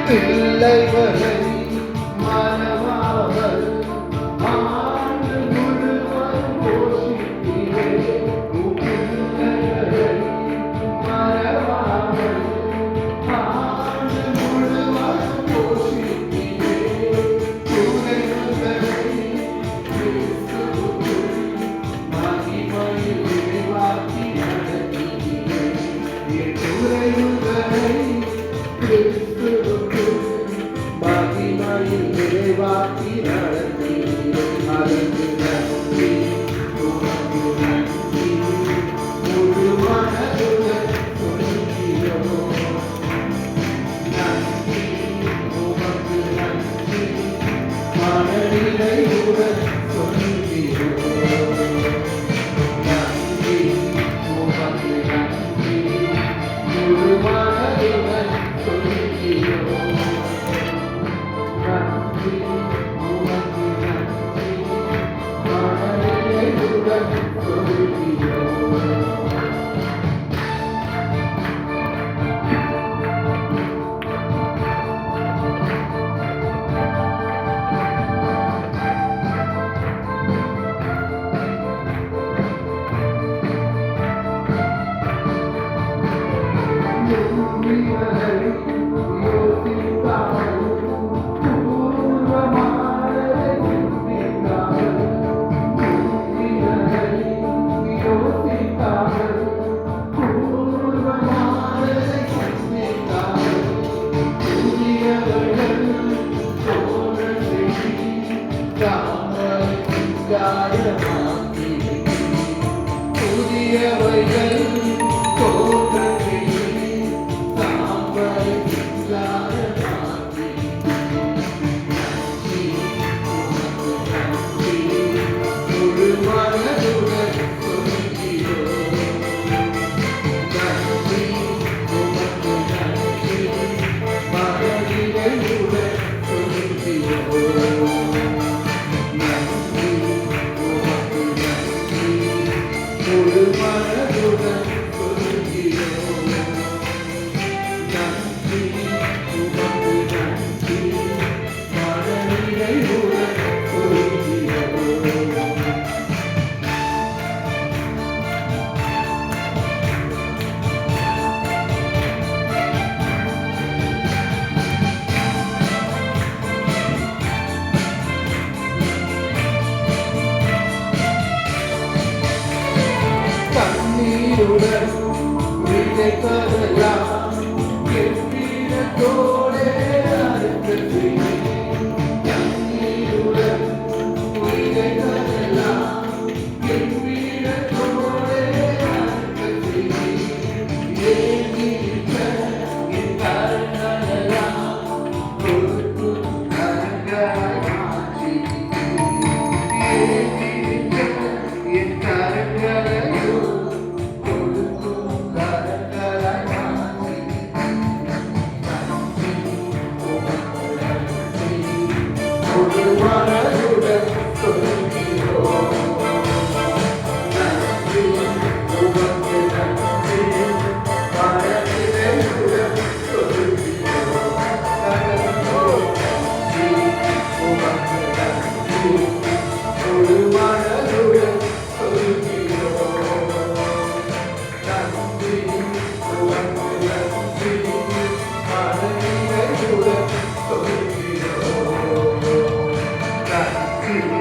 பிள்ளைகளை மனமாவர் ஆண்டு முழுவதும் போஷித்தீரே. பிள்ளைகளை மனமாவர் ஆண்டு முழுவதும் போஷித்தீரே. துணைகளை கிறிஸ்துவுக்குள் மகிமையில் நிறைவாக்கி நடத்தினீரே. துணைகளை மகிமையில் நிறைவாக்கி நடத்தீரே. அதற்கு நன்றி, உமக்கு நன்றி, முழு மனதுடன் சொல்கிறோம். நன்றி, உமக்கு நன்றி, மனநிறைவுடன் சொல்கிறோம். நன்றி, உமக்கு நன்றி, முழு மனதுடன் சொல்கிறோம். புதியவைகள் கண்ணீருடன் விதைப்பதெல்லாம் என் வீரத்தோடே அறுத்தது. கண்ணீருடன் விதைப்பதெல்லாம் என் வீரத்தோடே அறுத்தது. ஏங்கியிருக்க என் கரங்களெல்லாம் கொடுக்கும் கரங்களாய் மாற்றி. ஏங்கியிருக்க என் கரங்களையும் மனதுடன் சொல்கிறோம். நன்றி,